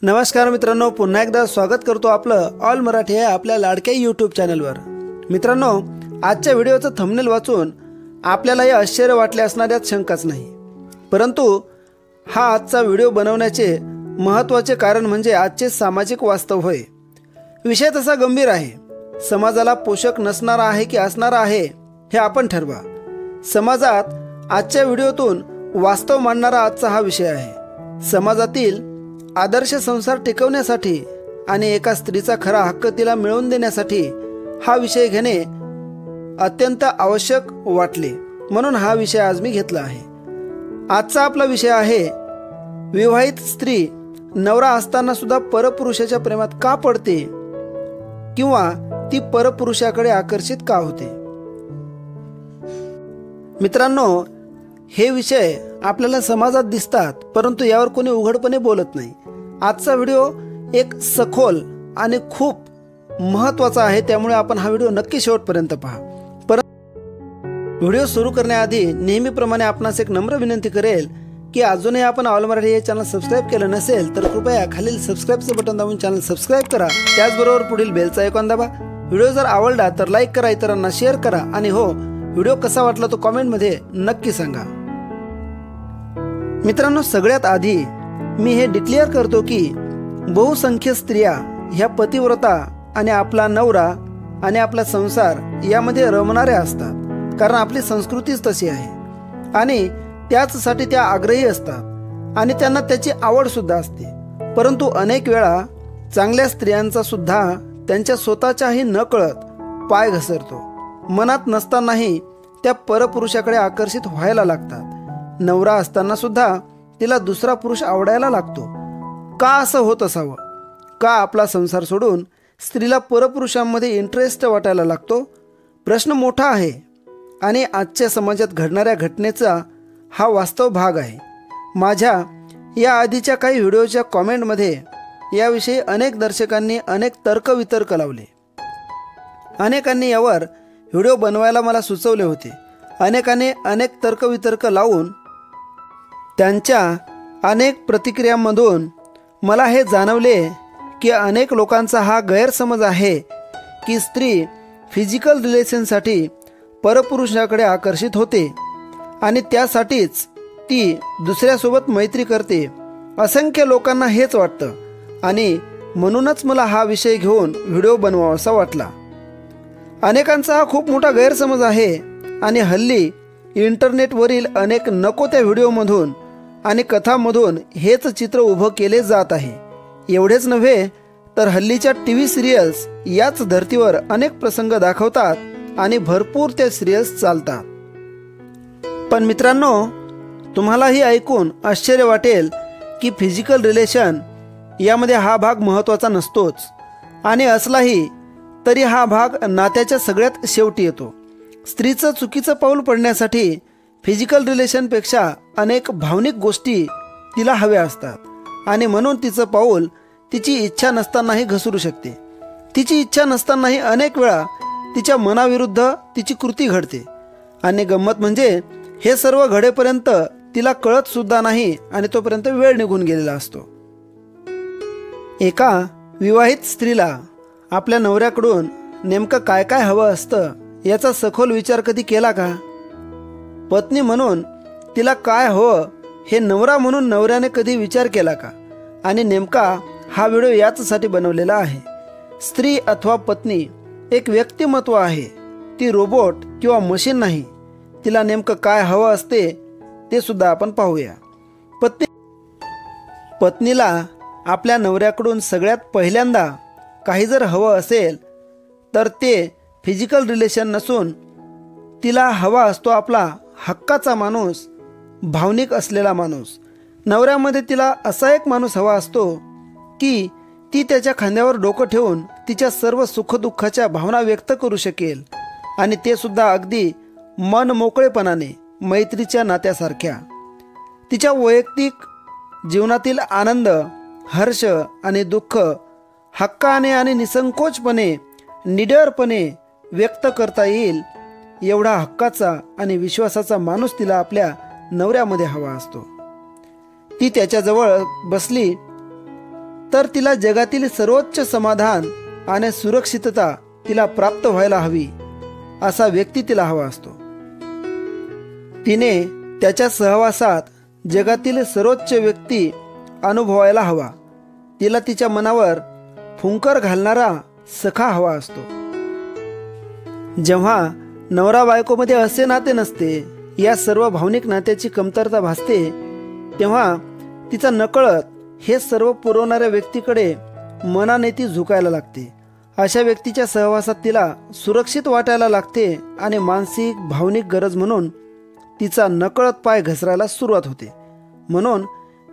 नमस्कार मित्रांनो, पुन्हा एकदा स्वागत करतो आपलं ऑल मराठी या आपल्या लाडक्या यूट्यूब चॅनलवर। मित्रांनो, आजच्या व्हिडिओचं थंबनेल वाचून आपल्याला हे आश्चर्य वाटले असणार यात शंकाच नाही, परंतु हा आजचा व्हिडिओ बनवण्याचे महत्त्वाचे कारण म्हणजे आजचे सामाजिक वास्तव होय। विषय तसा गंभीर आहे, समाजाला पोषक नसणारा आहे की असणारा आहे हे आपण ठरवा। समाजात आजच्या व्हिडिओतून वास्तव मांडणारा आजचा हा विषय आहे। समाजातील आदर्श संसार टिकवण्यासाठी आणि एका स्त्रीचा खरा हक्क तिला मिळवून देण्यासाठी हा विषय घेणे अत्यंत आवश्यक वाटले, म्हणून हा विषय आज मी घेतला आहे। आजचा आपला विषय आहे, विवाहित स्त्री नवरा असताना सुद्धा परपुरुषाच्या प्रेमात का पडते किंवा ती परपुरुषाकडे आकर्षित का होते। मित्रांनो, हे विषय आपल्याला समाजात दिसतात, परंतु यावर कोणी उघडपणे बोलत नाही। आजचा व्हिडिओ एक सखोल आणि खूप महत्त्वाचा आहे, त्यामुळे आपण हा व्हिडिओ नक्की शेवटपर्यंत पहा। व्हिडिओ सुरू करण्याआधी नेहमीप्रमाणे आपणास एक नम्र विनंती करेल की अजूनही आपण ऑल मराठी हे चॅनल सबस्क्राईब केलं नसेल तर कृपया खालील सबस्क्राईबचं बटन दाबून चॅनल सबस्क्राईब करा। त्याचबरोबर पुढील बेलचा आयकॉन दाबा। व्हिडिओ जर आवडला तर लाईक करा, इतरांना शेअर करा आणि हो, व्हिडिओ कसा वाटला तो कमेंटमध्ये नक्की सांगा। मित्रांनो, सगळ्यात आधी मी हे डिक्लेअर करतो की बहुसंख्य स्त्रिया ह्या पतिव्रता आणि आपला नवरा आणि आपला संसार यामध्ये रमणाऱ्या असतात, कारण आपली संस्कृतीच तशी आहे आणि त्याचसाठी त्या आग्रही असतात आणि त्यांना त्याची आवड सुद्धा असते। परंतु अनेक वेळा चांगल्या स्त्रियांचा सुद्धा त्यांच्या स्वतःच्याही न कळत पाय घसरतो। मनात नसतानाही त्या परपुरुषाकडे आकर्षित व्हायला लागतात। नवरा असताना सुद्धा तिला दुसरा पुरुष आवडायला लागतो। का असं होत असावं? का आपला संसार सोडून स्त्रीला परपुरुषांमध्ये इंटरेस्ट वाटायला लागतो? प्रश्न मोठा आहे आणि आजच्या समाजात घडणाऱ्या घटनेचा हा वास्तव भाग आहे। माझ्या या आधीच्या काही व्हिडिओच्या कॉमेंटमध्ये याविषयी अनेक दर्शकांनी अनेक तर्कवितर्क लावले। अनेकांनी यावर व्हिडिओ बनवायला मला सुचवले होते। अनेकांनी अनेक तर्कवितर्क लावून त्यांच्या अनेक प्रतिक्रियांमधून मला हे जाणवले की अनेक लोकांचा हा गैरसमज आहे की स्त्री फिजिकल रिलेशनसाठी परपुरुषाकडे आकर्षित होते आणि त्यासाठीच ती दुसऱ्यासोबत मैत्री करते। असंख्य लोकांना हेच वाटतं आणि म्हणूनच मला हा विषय घेऊन व्हिडिओ बनवावासा वाटला। अनेकांचा हा खूप मोठा गैरसमज आहे आणि हल्ली इंटरनेटवरील अनेक नको त्या व्हिडिओमधून आणि कथांमधून हेच चित्र उभं केले जात आहे। एवढेच नव्हे तर हल्लीच्या टीव्ही सिरियल्स याच धर्तीवर अनेक प्रसंग दाखवतात आणि भरपूर त्या सिरियल्स चालतात। पण मित्रांनो, तुम्हालाही ऐकून आश्चर्य वाटेल की फिजिकल रिलेशन यामध्ये हा भाग महत्त्वाचा नसतोच आणि असलाही तरी हा भाग नात्याच्या सगळ्यात शेवटी येतो। स्त्रीचं चुकीचं पाऊल पडण्यासाठी फिजिकल रिलेशनपेक्षा अनेक भावनिक गोष्टी तिला हव्या असतात आणि म्हणून तिचं पाऊल तिची इच्छा नसतानाही घसरू शकते। तिची इच्छा नसतानाही अनेक वेळा तिच्या मनाविरुद्ध तिची कृती घडते आणि गंमत म्हणजे हे सर्व घडेपर्यंत तिला कळत सुद्धा नाही आणि तोपर्यंत वेळ निघून गेलेला असतो। एका विवाहित स्त्रीला आपल्या नवऱ्याकडून नेमकं काय काय हवं असतं याचा सखोल विचार कधी केला का? पत्नी म्हणून तिला काय हवं हे नवरा म्हणून नवऱ्याने कधी विचार केला का? आणि नेमका हा व्हिडिओ याचसाठी बनवलेला आहे। स्त्री अथवा पत्नी एक व्यक्तिमत्व आहे, ती रोबोट किंवा मशीन नाही। तिला नेमकं काय हवं असते ते सुद्धा आपण पाहूया। पत्नीला आपल्या नवऱ्याकडून सगळ्यात पहिल्यांदा काही जर हवं असेल तर ते फिजिकल रिलेशन नसून तिला हवा असतो आपला हक्काचा माणूस, भावनिक असलेला माणूस। नवऱ्यामध्ये तिला असा एक माणूस हवा असतो की ती त्याच्या खांद्यावर डोकं ठेवून तिच्या सर्व सुखदुःखाच्या भावना व्यक्त करू शकेल आणि ते सुद्धा अगदी मन मोकळेपणाने, मैत्रीच्या नात्यासारख्या। तिच्या वैयक्तिक जीवनातील आनंद, हर्ष आणि दुःख हक्काने आणि निसंकोचपणे, निडरपणे व्यक्त करता येईल एवढा हक्काचा आणि विश्वासाचा माणूस तिला आपल्या नवऱ्यामध्ये हवा असतो। ती त्याच्याजवळ बसली तर तिला जगातील सर्वोच्च समाधान आणि सुरक्षितता तिला प्राप्त व्हायला हवी असा व्यक्ती तिला हवा असतो. तिने त्याच्या सहवासात जगातील सर्वोच्च व्यक्ती अनुभवायला हवा. तिला तिच्या मनावर फुंकर घालणारा सखा हवा असतो. जेव्हा नवरा बायकोमध्ये असे नाते नसते, या सर्व भावनिक नात्याची कमतरता भासते, तेव्हा तिचा नकळत हे सर्व पुरवणाऱ्या व्यक्तीकडे मनाने ती झुकायला लागते. अशा व्यक्तीच्या सहवासात तिला सुरक्षित वाटायला लागते आणि मानसिक भावनिक गरज म्हणून तिचा नकळत पाय घसरायला सुरुवात होते. म्हणून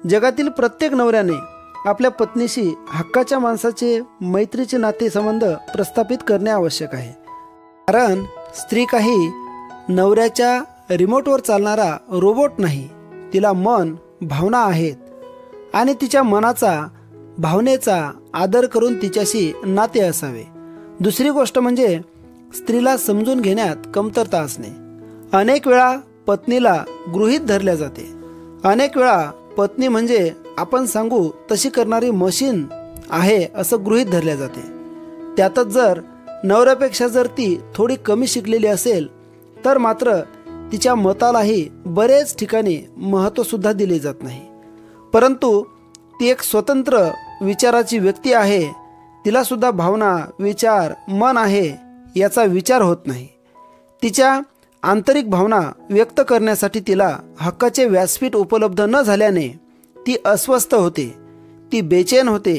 जगातील प्रत्येक नवऱ्याने आपल्या पत्नीशी हक्काच्या माणसाचे मैत्रीचे नातेसंबंध प्रस्थापित करणे आवश्यक आहे. कारण स्त्री काही नवऱ्याच्या रिमोटवर चालणारा रोबोट नाही. तिला मन, भावना आहेत आणि तिच्या मनाचा, भावनेचा आदर करून तिच्याशी नाते असावे. दुसरी गोष्ट म्हणजे स्त्रीला समजून घेण्यात कमतरता असणे. अनेक वेळा पत्नीला गृहीत धरल्या जाते. अनेक वेळा पत्नी म्हणजे आपण सांगू तशी करणारी मशीन आहे असं गृहीत धरल्या जाते. त्यातच जर नवऱ्यापेक्षा जर ती थोडी कमी शिकलेली असेल तर मात्र तिच्या मतालाही बरेच ठिकाणी महत्त्व सुद्धा दिले जात नाही. परंतु ती एक स्वतंत्र विचाराची व्यक्ती आहे. तिला सुद्धा भावना, विचार, मन आहे याचा विचार होत नाही. तिच्या आंतरिक भावना व्यक्त करण्यासाठी तिला हक्काचे व्यासपीठ उपलब्ध न झाल्याने ती अस्वस्थ होते, ती बेचैन होते,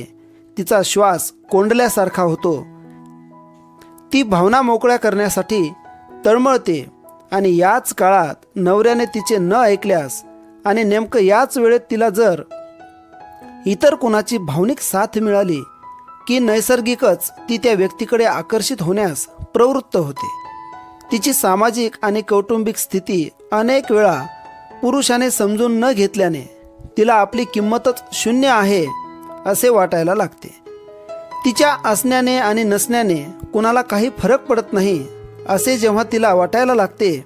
तिचा श्वास कोंडल्यासारखा होतो. ती भावना मोकळ्या करण्यासाठी तळमळते आणि याच काळात नवऱ्याने तिचे न ऐकल्यास आणि नेमकं याच वेळेत तिला जर इतर कुणाची भावनिक साथ मिळाली की नैसर्गिकच ती त्या व्यक्तीकडे आकर्षित होण्यास प्रवृत्त होते. तिची सामाजिक आणि कौटुंबिक स्थिती अनेक वेळा पुरुषाने समजून न घेतल्याने तिला आपली किंमतच शून्य आहे असे वाटायला लागते. तिच्या असण्याने आणि नसण्याने कुणाला काही फरक पडत नाही असे जेव्हा तिला वाटायला लागते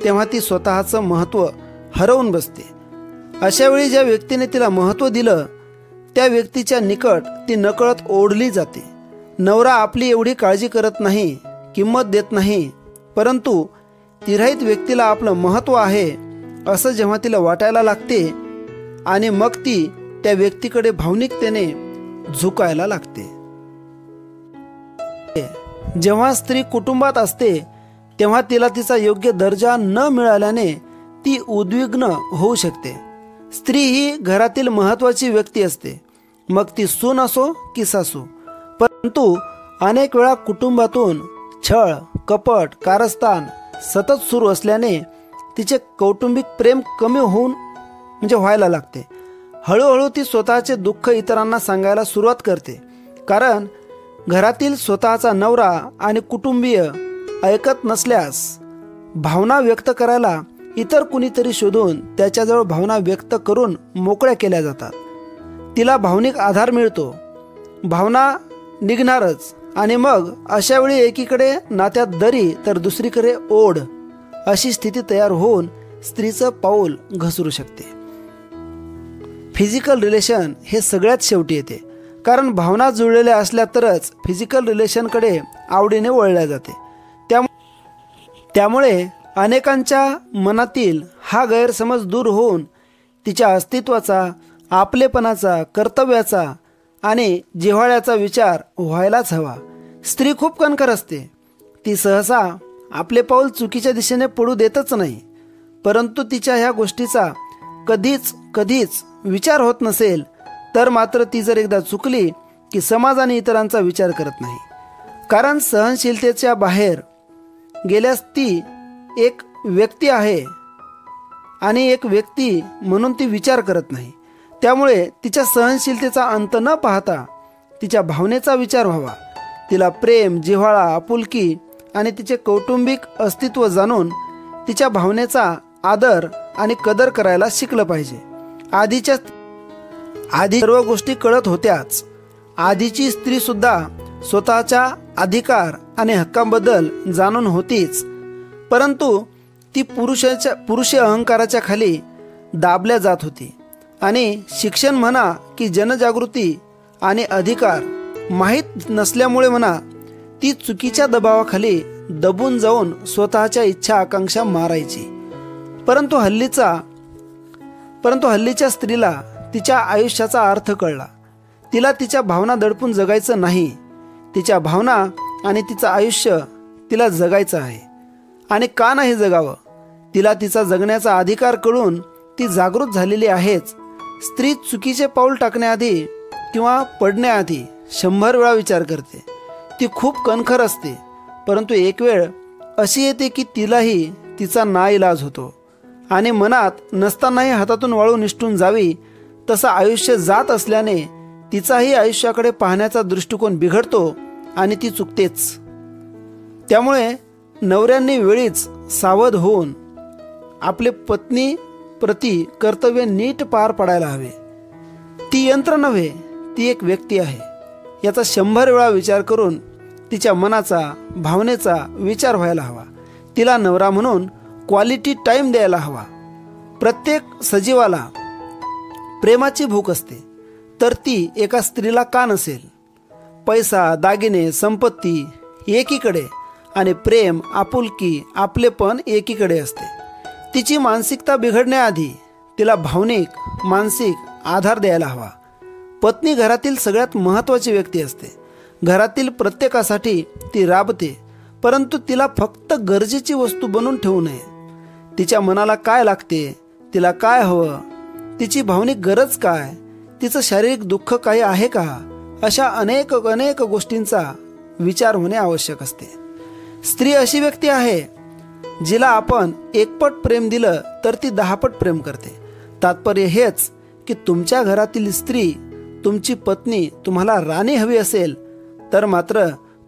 तेव्हा ती स्वतःचं महत्त्व हरवून बसते. अशा वेळी ज्या व्यक्तीने तिला महत्त्व दिलं त्या व्यक्तीच्या निकट ती नकळत ओढली जाते. नवरा आपली एवढी काळजी करत नाही, किंमत देत नाही, परंतु तिराहित व्यक्तीला आपलं महत्त्व आहे असं जेव्हा तिला वाटायला लागते आणि मग ती त्या व्यक्तीकडे भावनिकतेने झुकायला लागते. जेव्हा स्त्री कुटुंबात असते तेव्हा तिला तिचा योग्य दर्जा न मिळाल्याने ती उद्विग्न होऊ शकते. स्त्री ही घरातील महत्त्वाची व्यक्ती असते, मग ती सून असो की सासू. परंतु अनेक वेळा कुटुंबातून छळ, कपट, कारस्थान सतत सुरू असल्याने तिचे कौटुंबिक प्रेम कमी व्हायला लागते. हळूहळू ती स्वतःचे दुःख इतरांना सांगायला सुरुवात करते. कारण घरातील स्वतःचा नवरा आणि कुटुंबीय ऐकत नसल्यास भावना व्यक्त करायला इतर कुणीतरी शोधून त्याच्याजवळ भावना व्यक्त करून मोकळ्या केल्या जातात. तिला भावनिक आधार मिळतो, भावना निघणारच आणि मग अशा वेळी एकीकडे नात्यात दरी तर दुसरीकडे ओढ अशी स्थिती तयार होऊन स्त्रीचं पाऊल घसरू शकते. फिजिकल रिलेशन हे सगळ्यात शेवटी येते. कारण भावना जुळलेल्या असल्या तरच फिजिकल रिलेशनकडे आवडीने वळल्या जाते. त्यामुळे अनेकांच्या मनातील हा गैरसमज दूर होऊन तिच्या अस्तित्वाचा, आपलेपणाचा, कर्तव्याचा आणि जिव्हाळ्याचा विचार व्हायलाच हवा. स्त्री खूप कणखर असते. ती सहसा आपले पाऊल चुकीच्या दिशेने पडू देतच नाही. परंतु तिच्या ह्या गोष्टीचा कधीच विचार होत नसेल तर मात्र ती जर एकदा चुकली की समाज आणि इतरांचा विचार करत नाही. कारण सहनशीलतेच्या बाहेर गेल्यास ती एक व्यक्ती आहे आणि एक व्यक्ती म्हणून ती विचार करत नाही. त्यामुळे तिच्या सहनशीलतेचा अंत न पाहता तिच्या भावनेचा विचार व्हावा. तिला प्रेम, जिव्हाळा, आपुलकी आणि तिचे कौटुंबिक अस्तित्व जाणून तिच्या भावनेचा आदर आणि कदर करायला शिकलं पाहिजे. आधी सर्व गोष्टी कळत होत्याच. आधीची स्त्री सुद्धा स्वतःच्या अधिकार आणि हक्कांबद्दल जाणून होतीच, परंतु ती पुरुष अहंकाराच्या खाली दाबल्या जात होती. आणि शिक्षण म्हणा की जनजागृती आणि अधिकार माहीत नसल्यामुळे म्हणा ती चुकीच्या दबावाखाली दबून जाऊन स्वतःच्या इच्छा आकांक्षा मारायची. परंतु हल्लीच्या स्त्रीला तिच्या आयुष्याचा अर्थ कळला. तिला तिच्या भावना दडपून जगायचं नाही. तिच्या भावना आणि तिचं आयुष्य तिला जगायचं आहे. आणि का नाही जगावं? तिला तिचा जगण्याचा अधिकार कळून ती जागृत झालेली आहेच. स्त्री चुकीचे पाऊल टाकण्याआधी किंवा पडण्याआधी 100 वेळा विचार करते. ती खूप कणखर असते, परंतु एक वेळ अशी येते की तिलाही तिचा नाईलाज होतो आणि मनात नसतानाही हातातून वाळू निसटून जावी तसं आयुष्य जात असल्याने तिचाही आयुष्याकडे पाहण्याचा दृष्टिकोन बिघडतो आणि ती चुकतेच. त्यामुळे नवऱ्यांनी वेळीच सावध होऊन आपले पत्नी प्रति कर्तव्य नीट पार पाडायला हवे. ती यंत्र नव्हे, ती एक व्यक्ती आहे याचा 100 वेळा विचार करून तिच्या मनाचा भावनेचा विचार व्हायला हवा. तिला नवरा म्हणून क्वालिटी टाईम द्यायला हवा. प्रत्येक सजीवाला प्रेमाची भूक असते, तर ती एका स्त्रीला का नसेल? पैसा, दागिने, संपत्ती एकीकडे आणि प्रेम, आपुलकी, आपलेपण एकीकडे असते. तिची मानसिकता बिघडण्याआधी तिला भावनिक, मानसिक आधार द्यायला हवा. पत्नी घरातील सगळ्यात महत्त्वाची व्यक्ती असते. घरातील प्रत्येकासाठी ती राबते, परंतु तिला फक्त गरजेची वस्तू बनवून ठेवू नये. तिच्या मनाला काय लागते, तिला काय हवं, तिची भावनिक गरज काय, तिचं शारीरिक दुःख काही आहे का, अशा अनेक गोष्टींचा विचार होणे आवश्यक असते. स्त्री अशी व्यक्ती आहे जिला आपण 1 पट प्रेम दिलं तर ती 10 पट प्रेम करते. तात्पर्य हेच की तुमच्या घरातील स्त्री, तुमची पत्नी तुम्हाला राणी हवी असेल तर मात्र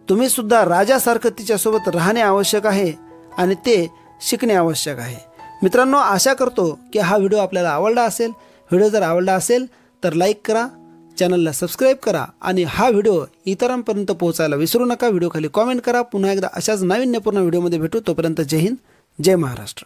तुम्ही सुद्धा राजासारखं तिच्यासोबत राहणे आवश्यक आहे आणि ते शिकणे आवश्यक आहे. मित्रांनो, आशा करतो की हा व्हिडिओ आपल्याला आवडला असेल. व्हिडिओ जर आवडला असेल तर लाईक करा, चॅनलला सबस्क्राईब करा आणि हा व्हिडिओ इतरांपर्यंत पोहोचायला विसरू नका. व्हिडिओ खाली कॉमेंट करा. पुन्हा एकदा अशाच नाविन्यपूर्ण व्हिडिओमध्ये भेटू. तोपर्यंत जय हिंद, जय महाराष्ट्र.